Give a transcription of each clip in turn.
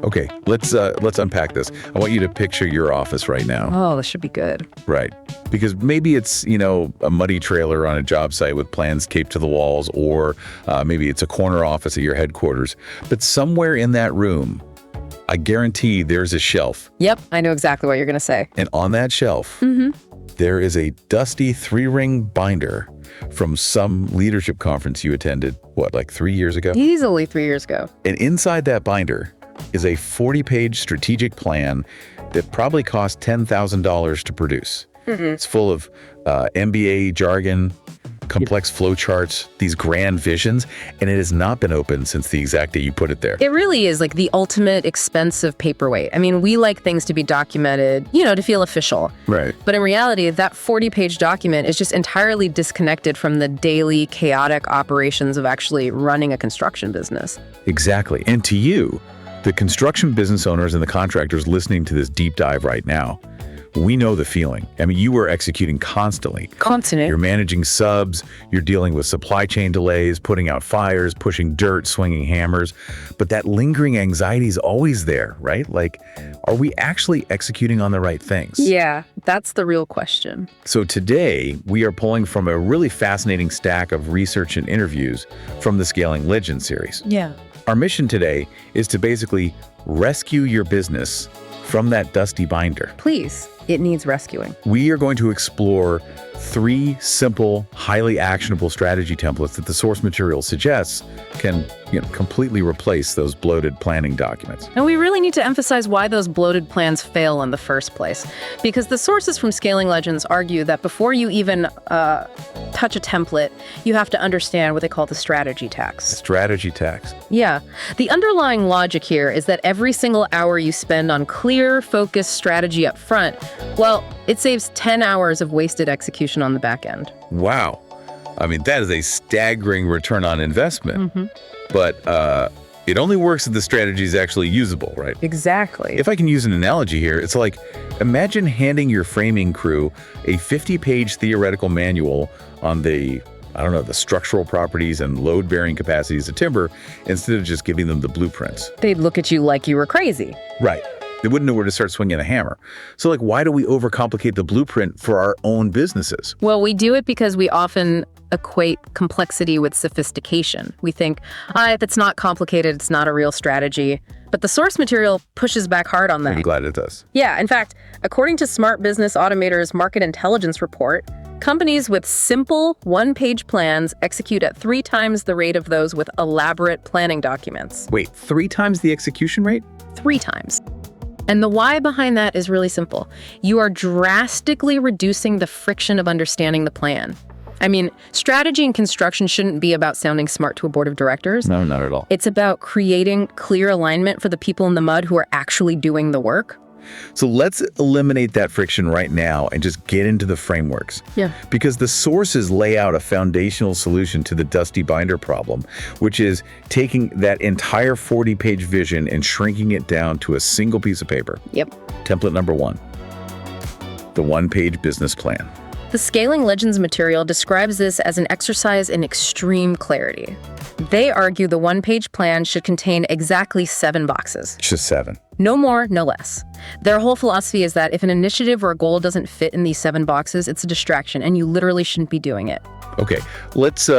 Okay, let's unpack this. I want you to picture your office right now. Oh, this should be good. Right. Because maybe it's, a muddy trailer on a job site with plans taped to the walls, or maybe it's a corner office at your headquarters. But somewhere in that room, I guarantee there's a shelf. Yep, I know exactly what you're going to say. And on that shelf, there is a dusty 3-ring binder from some leadership conference you attended, like 3 years ago? Easily 3 years ago. And inside that binder is a 40-page strategic plan that probably cost $10,000 to produce. It's full of MBA jargon, complex flow charts, these grand visions, and it has not been opened since the exact day you put it there. It really is like the ultimate expensive paperweight. I mean, we like things to be documented, to feel official. Right. But in reality, that 40-page document is just entirely disconnected from the daily chaotic operations of actually running a construction business. Exactly. And to you, the construction business owners and the contractors listening to this deep dive right now, we know the feeling. I mean, you are executing constantly. Constantly. You're managing subs, you're dealing with supply chain delays, putting out fires, pushing dirt, swinging hammers. But that lingering anxiety is always there, right? Like, are we actually executing on the right things? Yeah, that's the real question. So today, we are pulling from a really fascinating stack of research and interviews from the Scaling Legends series. Yeah. Our mission today is to basically rescue your business from that dusty binder. Please, it needs rescuing. We are going to explore 3 simple, highly actionable strategy templates that the source material suggests can completely replace those bloated planning documents. And we really need to emphasize why those bloated plans fail in the first place. Because the sources from Scaling Legends argue that before you even touch a template, you have to understand what they call the strategy tax. Strategy tax. Yeah. The underlying logic here is that every single hour you spend on clear, focused strategy up front, well, it saves 10 hours of wasted execution on the back end. Wow. I mean, that is a staggering return on investment. But it only works if the strategy is actually usable, right? Exactly. If I can use an analogy here, it's like, imagine handing your framing crew a 50-page theoretical manual on the structural properties and load-bearing capacities of timber, instead of just giving them the blueprints. They'd look at you like you were crazy. Right. They wouldn't know where to start swinging a hammer. So why do we overcomplicate the blueprint for our own businesses? Well, we do it because we often equate complexity with sophistication. We think, if it's not complicated, it's not a real strategy. But the source material pushes back hard on that. I'm glad it does. Yeah, in fact, according to Smart Business Automator's Market Intelligence Report, companies with simple one-page plans execute at 3 times the rate of those with elaborate planning documents. Wait, 3 times the execution rate? 3 times. And the why behind that is really simple. You are drastically reducing the friction of understanding the plan. I mean, strategy and construction shouldn't be about sounding smart to a board of directors. No, not at all. It's about creating clear alignment for the people in the mud who are actually doing the work. So let's eliminate that friction right now and just get into the frameworks. Yeah. Because the sources lay out a foundational solution to the dusty binder problem, which is taking that entire 40-page vision and shrinking it down to a single piece of paper. Yep. Template number 1, the one-page business plan. The Scaling Legends material describes this as an exercise in extreme clarity. They argue the one-page plan should contain exactly 7 boxes. Just 7. No more, no less. Their whole philosophy is that if an initiative or a goal doesn't fit in these 7 boxes, it's a distraction, and you literally shouldn't be doing it. Okay, let's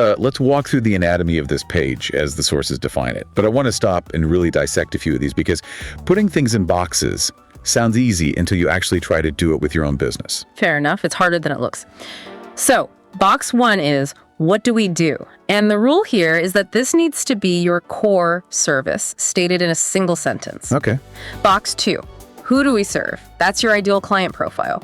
walk through the anatomy of this page as the sources define it. But I want to stop and really dissect a few of these, because putting things in boxes sounds easy until you actually try to do it with your own business. Fair enough. It's harder than it looks. So, box 1 is, what do we do? And the rule here is that this needs to be your core service, stated in a single sentence. Okay. Box 2, who do we serve? That's your ideal client profile.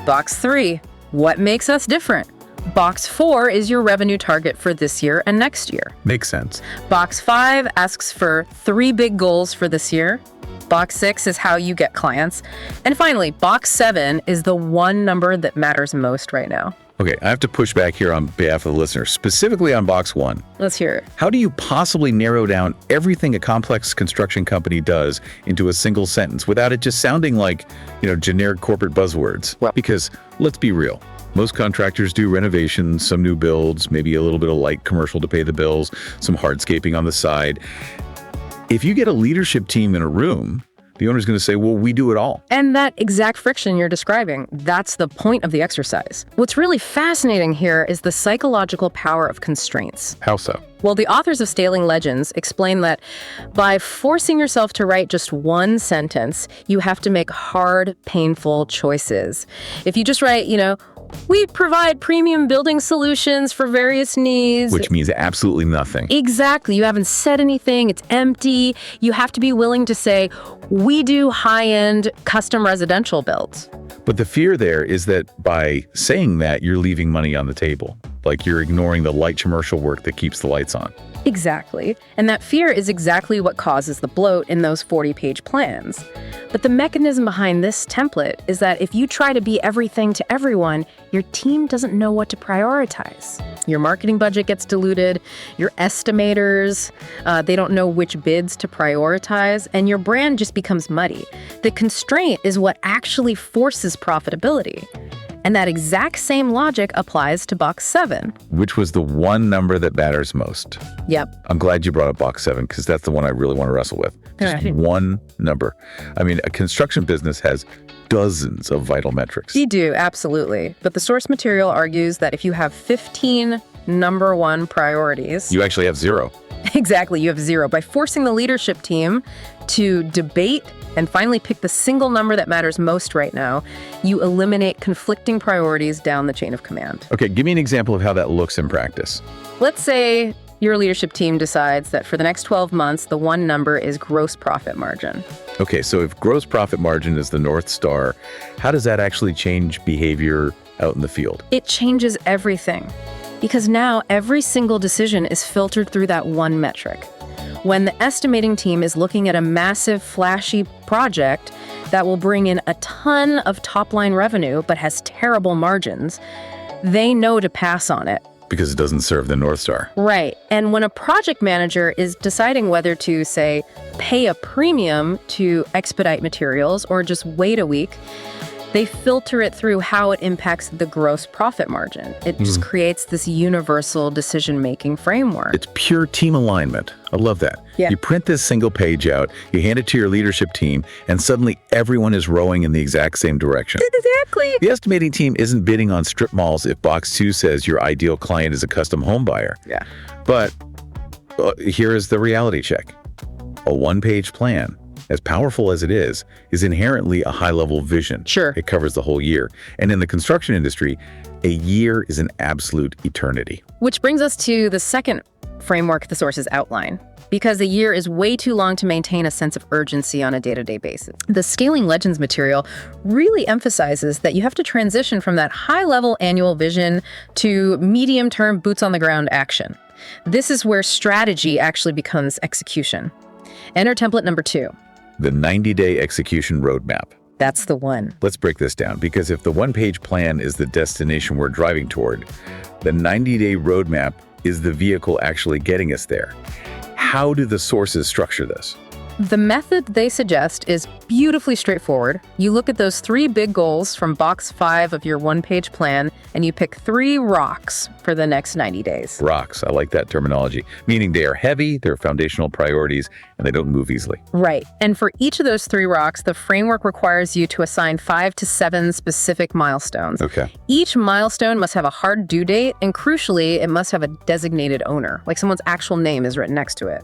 Box 3, what makes us different? Box 4 is your revenue target for this year and next year. Makes sense. Box 5 asks for 3 big goals for this year. Box 6 is how you get clients. And finally, box 7 is the one number that matters most right now. Okay, I have to push back here on behalf of the listener, specifically on box 1. Let's hear it. How do you possibly narrow down everything a complex construction company does into a single sentence without it just sounding like, generic corporate buzzwords? Well, because let's be real. Most contractors do renovations, some new builds, maybe a little bit of light commercial to pay the bills, some hardscaping on the side. If you get a leadership team in a room, the owner's going to say, well, we do it all. And that exact friction you're describing, that's the point of the exercise. What's really fascinating here is the psychological power of constraints. How so? Well, the authors of Scaling Legends explain that by forcing yourself to write just one sentence, you have to make hard, painful choices. If you just write, we provide premium building solutions for various needs. Which means absolutely nothing. Exactly. You haven't said anything. It's empty. You have to be willing to say, we do high-end custom residential builds. But the fear there is that by saying that, you're leaving money on the table. Like you're ignoring the light commercial work that keeps the lights on. Exactly. And that fear is exactly what causes the bloat in those 40-page plans. But the mechanism behind this template is that if you try to be everything to everyone, your team doesn't know what to prioritize. Your marketing budget gets diluted, your estimators, they don't know which bids to prioritize, and your brand just becomes muddy. The constraint is what actually forces profitability. And that exact same logic applies to box 7. Which was the one number that matters most. Yep. I'm glad you brought up box 7 because that's the one I really want to wrestle with. Just one number. I mean, a construction business has dozens of vital metrics. You do, absolutely. But the source material argues that if you have 15 number one priorities... You actually have 0. Exactly, you have 0. By forcing the leadership team to debate and finally pick the single number that matters most right now, you eliminate conflicting priorities down the chain of command. Okay, give me an example of how that looks in practice. Let's say your leadership team decides that for the next 12 months, the one number is gross profit margin. Okay, so if gross profit margin is the North Star, how does that actually change behavior out in the field? It changes everything. Because now every single decision is filtered through that one metric. When the estimating team is looking at a massive, flashy project that will bring in a ton of top-line revenue but has terrible margins, they know to pass on it. Because it doesn't serve the North Star. Right. And when a project manager is deciding whether to, say, pay a premium to expedite materials or just wait a week, they filter it through how it impacts the gross profit margin. It just creates this universal decision-making framework. It's pure team alignment. I love that. Yeah. You print this single page out, you hand it to your leadership team, and suddenly everyone is rowing in the exact same direction. Exactly. The estimating team isn't bidding on strip malls if box 2 says your ideal client is a custom home buyer. Yeah. But here is the reality check. A one-page plan, as powerful as it is inherently a high-level vision. Sure. It covers the whole year. And in the construction industry, a year is an absolute eternity. Which brings us to the second framework the sources outline, because a year is way too long to maintain a sense of urgency on a day-to-day basis. The Scaling Legends material really emphasizes that you have to transition from that high-level annual vision to medium-term boots-on-the-ground action. This is where strategy actually becomes execution. Enter template number 2. The 90-day execution roadmap. That's the one. Let's break this down, because if the one-page plan is the destination we're driving toward, the 90-day roadmap is the vehicle actually getting us there. How do the sources structure this? The method they suggest is beautifully straightforward. You look at those 3 big goals from box 5 of your one-page plan, and you pick 3 rocks for the next 90 days. Rocks, I like that terminology, meaning they are heavy, they're foundational priorities, and they don't move easily. Right. And for each of those 3 rocks, the framework requires you to assign 5 to 7 specific milestones. Okay. Each milestone must have a hard due date, and crucially, it must have a designated owner, like someone's actual name is written next to it.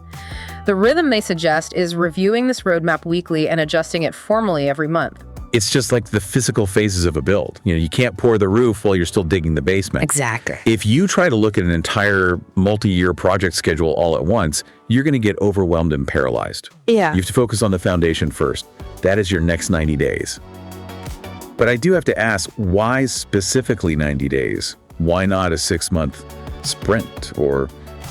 The rhythm they suggest is reviewing this roadmap weekly and adjusting it formally every month. It's just like the physical phases of a build. You can't pour the roof while you're still digging the basement. Exactly. If you try to look at an entire multi-year project schedule all at once, you're going to get overwhelmed and paralyzed. Yeah. You have to focus on the foundation first. That is your next 90 days. But I do have to ask, why specifically 90 days? Why not a 6-month sprint or,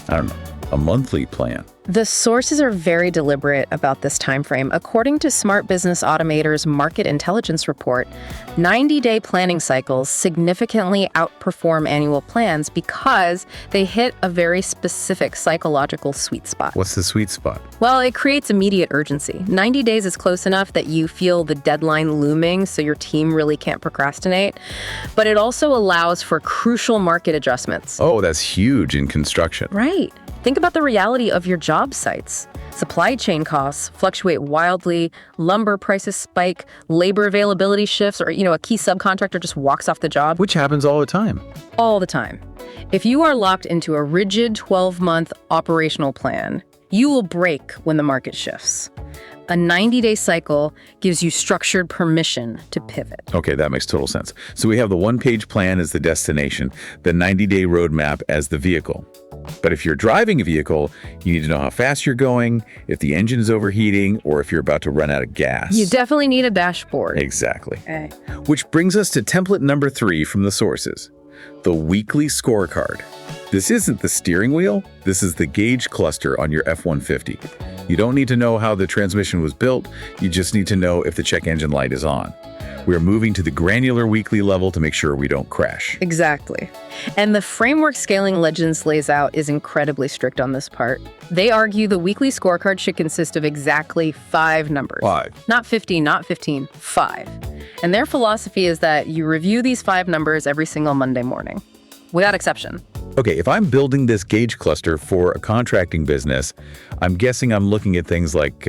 I don't know, a monthly plan? The sources are very deliberate about this time frame. According to Smart Business Automator's Market Intelligence Report, 90-day planning cycles significantly outperform annual plans because they hit a very specific psychological sweet spot. What's the sweet spot? Well, it creates immediate urgency. 90 days is close enough that you feel the deadline looming, so your team really can't procrastinate. But it also allows for crucial market adjustments. Oh, that's huge in construction. Right. Think about the reality of your job. job sites. Supply chain costs fluctuate wildly, lumber prices spike, labor availability shifts, or, a key subcontractor just walks off the job. Which happens all the time. All the time. If you are locked into a rigid 12-month operational plan, you will break when the market shifts. A 90-day cycle gives you structured permission to pivot. Okay, that makes total sense. So we have the one-page plan as the destination, the 90-day roadmap as the vehicle. But if you're driving a vehicle, you need to know how fast you're going, if the engine is overheating, or if you're about to run out of gas. You definitely need a dashboard. Exactly. Okay. Which brings us to template number 3 from the sources, the weekly scorecard. This isn't the steering wheel, this is the gauge cluster on your F-150. You don't need to know how the transmission was built, you just need to know if the check engine light is on. We're moving to the granular weekly level to make sure we don't crash. Exactly. And the framework Scaling Legends lays out is incredibly strict on this part. They argue the weekly scorecard should consist of exactly 5 numbers. 5. Not 50, not 15, 5. And their philosophy is that you review these 5 numbers every single Monday morning, without exception. Okay, if I'm building this gauge cluster for a contracting business, I'm guessing I'm looking at things like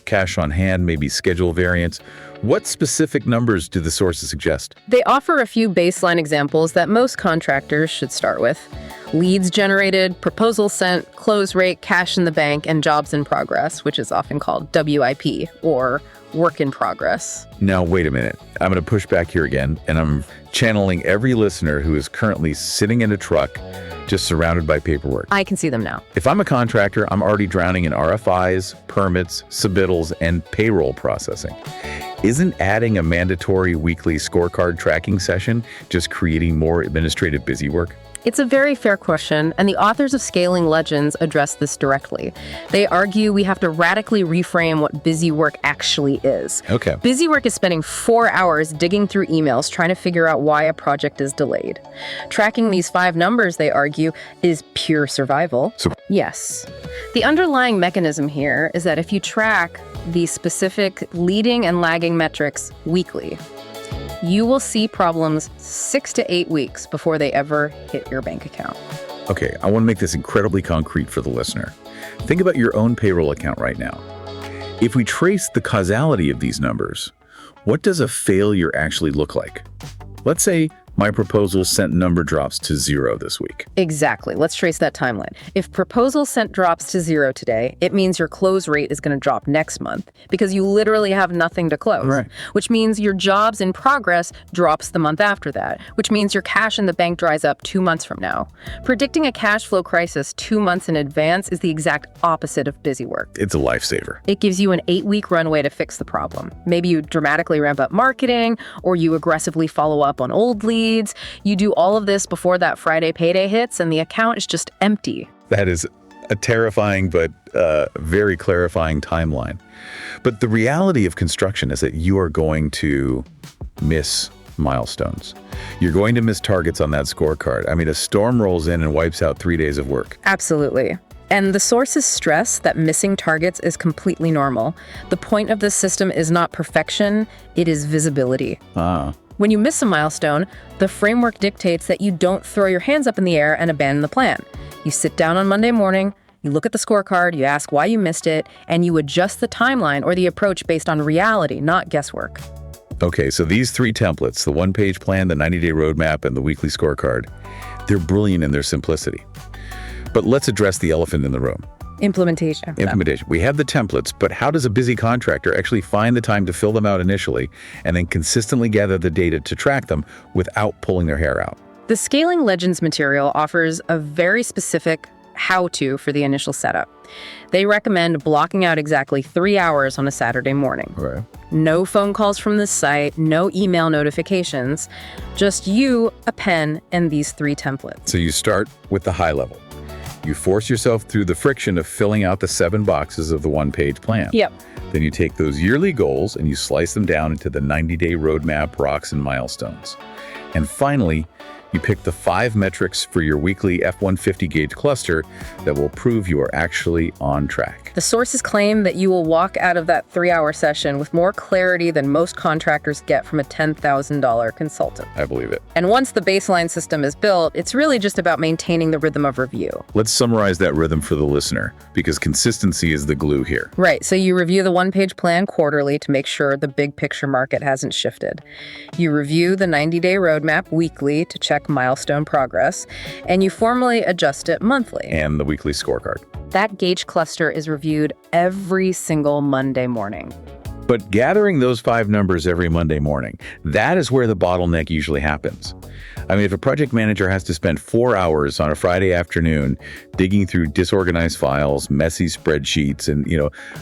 cash on hand, maybe schedule variance. What specific numbers do the sources suggest? They offer a few baseline examples that most contractors should start with. Leads generated, proposals sent, close rate, cash in the bank, and jobs in progress, which is often called WIP, or work in progress. Now, wait a minute. I'm going to push back here again, and I'm channeling every listener who is currently sitting in a truck just surrounded by paperwork. I can see them now. If I'm a contractor, I'm already drowning in RFIs, permits, submittals, and payroll processing. Isn't adding a mandatory weekly scorecard tracking session just creating more administrative busy work? It's a very fair question, and the authors of Scaling Legends address this directly. They argue we have to radically reframe what busy work actually is. Okay. Busy work is spending 4 hours digging through emails trying to figure out why a project is delayed. Tracking these 5 numbers, they argue, is pure survival. Yes. The underlying mechanism here is that if you track these specific leading and lagging metrics weekly, you will see problems 6 to 8 weeks before they ever hit your bank account. Okay, I want to make this incredibly concrete for the listener. Think about your own payroll account right now. If we trace the causality of these numbers, what does a failure actually look like? Let's say my proposal sent number drops to 0 this week. Exactly. Let's trace that timeline. If proposal sent drops to 0 today, it means your close rate is going to drop next month because you literally have nothing to close. Right. Which means your jobs in progress drops the month after that, which means your cash in the bank dries up 2 months from now. Predicting a cash flow crisis 2 months in advance is the exact opposite of busy work. It's a lifesaver. It gives you an 8-week runway to fix the problem. Maybe you dramatically ramp up marketing, or you aggressively follow up on old leads. You do all of this before that Friday payday hits, and the account is just empty. That is a terrifying but very clarifying timeline. But the reality of construction is that you are going to miss milestones. You're going to miss targets on that scorecard. I mean, a storm rolls in and wipes out 3 days of work. Absolutely. And the sources stress that missing targets is completely normal. The point of this system is not perfection, it is visibility. When you miss a milestone, the framework dictates that you don't throw your hands up in the air and abandon the plan. You sit down on Monday morning, you look at the scorecard, you ask why you missed it, and you adjust the timeline or the approach based on reality, not guesswork. Okay, so these 3 templates, the one-page plan, the 90-day roadmap, and the weekly scorecard, they're brilliant in their simplicity. But let's address the elephant in the room. Implementation. We have the templates, but how does a busy contractor actually find the time to fill them out initially and then consistently gather the data to track them without pulling their hair out? The Scaling Legends material offers a very specific how-to for the initial setup. They recommend blocking out exactly 3 hours on a Saturday morning. Right. No phone calls from the site, no email notifications, just you, a pen, and these 3 templates. So you start with the high level. You force yourself through the friction of filling out the 7 boxes of the one-page plan. Yep. Then you take those yearly goals and you slice them down into the 90-day roadmap, rocks, and milestones. And finally, You pick the 5 metrics for your weekly F-150 gauge cluster that will prove you are actually on track. The sources claim that you will walk out of that 3-hour session with more clarity than most contractors get from a $10,000 consultant. I believe it. And once the baseline system is built, it's really just about maintaining the rhythm of review. Let's summarize that rhythm for the listener, because consistency is the glue here. Right, so you review the one-page plan quarterly to make sure the big picture market hasn't shifted. You review the 90-day roadmap weekly to check milestone progress, and you formally adjust it monthly. And the weekly scorecard. That gauge cluster is reviewed every single Monday morning. But gathering those 5 numbers every Monday morning, that is where the bottleneck usually happens. I mean, if a project manager has to spend 4 hours on a Friday afternoon digging through disorganized files, messy spreadsheets, and,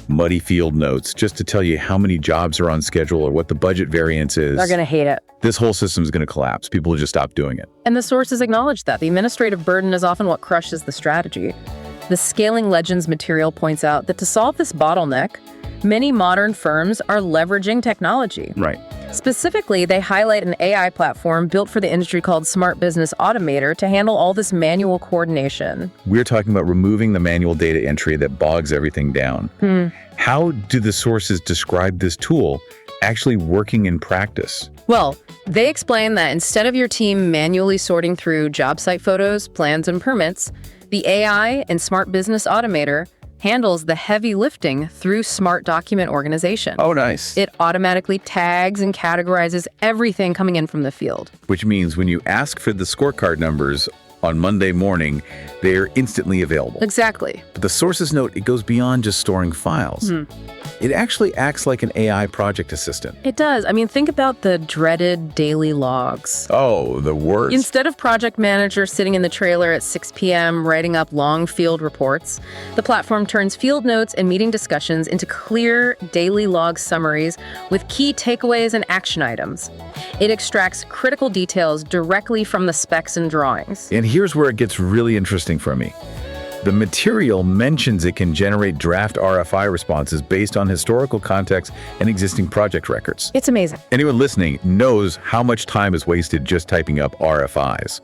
muddy field notes just to tell you how many jobs are on schedule or what the budget variance is, They're going to hate it. this whole system is going to collapse. People will just stop doing it. And the sources acknowledge that. The administrative burden is often what crushes the strategy. The Scaling Legends material points out that to solve this bottleneck, many modern firms are leveraging technology. Right. Specifically, they highlight an AI platform built for the industry called Smart Business Automator to handle all this manual coordination. We're talking about removing the manual data entry that bogs everything down. How do the sources describe this tool actually working in practice? Well, they explain that instead of your team manually sorting through job site photos, plans, and permits, the AI and Smart Business Automator handles the heavy lifting through smart document organization. Oh, nice. It automatically tags and categorizes everything coming in from the field. Which means when you ask for the scorecard numbers on Monday morning, they're instantly available. Exactly. But the sources note it goes beyond just storing files. It actually acts like an AI project assistant. It does. I mean, think about the dreaded daily logs. Oh, the worst. Instead of project manager sitting in the trailer at 6 p.m. writing up long field reports, the platform turns field notes and meeting discussions into clear daily log summaries with key takeaways and action items. It extracts critical details directly from the specs and drawings. And here's where it gets really interesting for me. The material mentions it can generate draft RFI responses based on historical context and existing project records. It's amazing. Anyone listening knows how much time is wasted just typing up RFIs.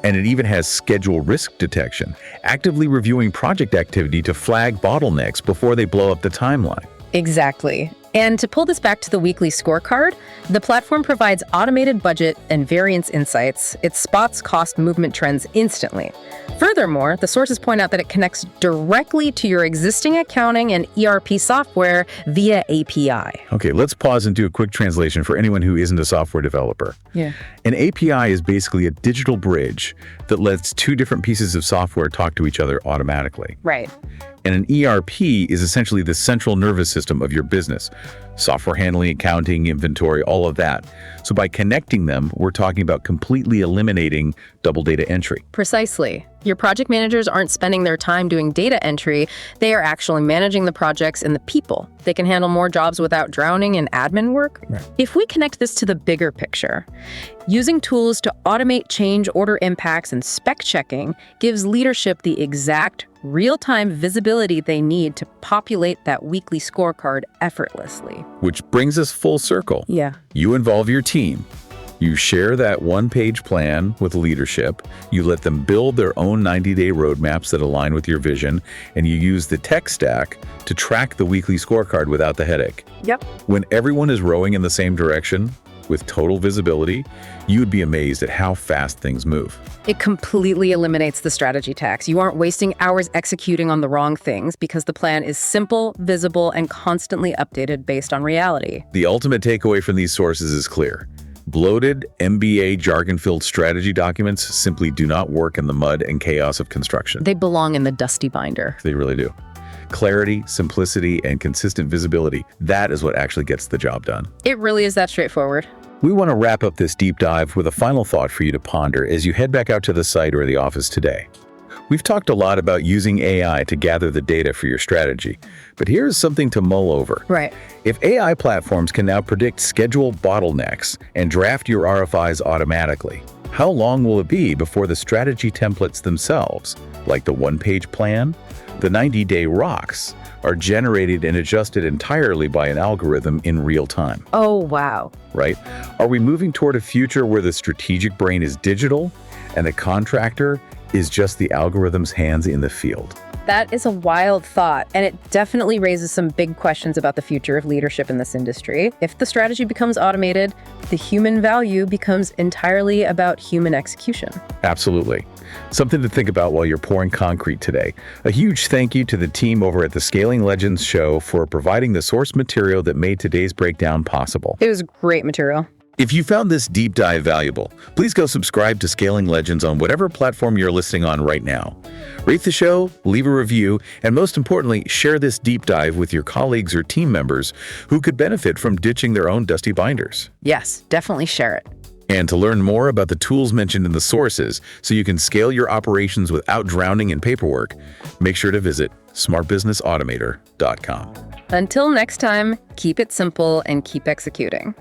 And it even has schedule risk detection, actively reviewing project activity to flag bottlenecks before they blow up the timeline. Exactly. And to pull this back to the weekly scorecard, the platform provides automated budget and variance insights. It spots cost movement trends instantly. Furthermore, the sources point out that it connects directly to your existing accounting and ERP software via API. Okay, let's pause and do a quick translation for anyone who isn't a software developer. Yeah. An API is basically a digital bridge that lets 2 different pieces of software talk to each other automatically. Right. And an ERP is essentially the central nervous system of your business. Software handling, accounting, inventory, all of that. So by connecting them, we're talking about completely eliminating double data entry. Precisely. Your project managers aren't spending their time doing data entry. They are actually managing the projects and the people. They can handle more jobs without drowning in admin work. Right. If we connect this to the bigger picture, using tools to automate change order impacts and spec checking gives leadership the exact real-time visibility they need to populate that weekly scorecard effortlessly. Which brings us full circle. Yeah. You involve your team. You share that one-page plan with leadership. You let them build their own 90-day roadmaps that align with your vision, and you use the tech stack to track the weekly scorecard without the headache. Yep. When everyone is rowing in the same direction, with total visibility, you would be amazed at how fast things move. It completely eliminates the strategy tax. You aren't wasting hours executing on the wrong things because the plan is simple, visible, and constantly updated based on reality. The ultimate takeaway from these sources is clear. Bloated, MBA jargon-filled strategy documents simply do not work in the mud and chaos of construction. They belong in the dusty binder. They really do. Clarity, simplicity, and consistent visibility, that is what actually gets the job done. It really is that straightforward. We want to wrap up this deep dive with a final thought for you to ponder as you head back out to the site or the office today. We've talked a lot about using AI to gather the data for your strategy, but here's something to mull over. Right. If AI platforms can now predict schedule bottlenecks and draft your RFIs automatically, how long will it be before the strategy templates themselves, like the one-page plan, the 90-day rocks, are generated and adjusted entirely by an algorithm in real time? Oh, wow. Right? Are we moving toward a future where the strategic brain is digital and the contractor is just the algorithm's hands in the field. That is a wild thought, and it definitely raises some big questions about the future of leadership in this industry. If the strategy becomes automated, the human value becomes entirely about human execution. Absolutely. Something to think about while you're pouring concrete today. A huge thank you to the team over at the Scaling Legends show for providing the source material that made today's breakdown possible. It was great material. If you found this deep dive valuable, please go subscribe to Scaling Legends on whatever platform you're listening on right now. Rate the show, leave a review, and most importantly, share this deep dive with your colleagues or team members who could benefit from ditching their own dusty binders. Yes, definitely share it. And to learn more about the tools mentioned in the sources so you can scale your operations without drowning in paperwork, make sure to visit smartbusinessautomator.com. Until next time, keep it simple and keep executing.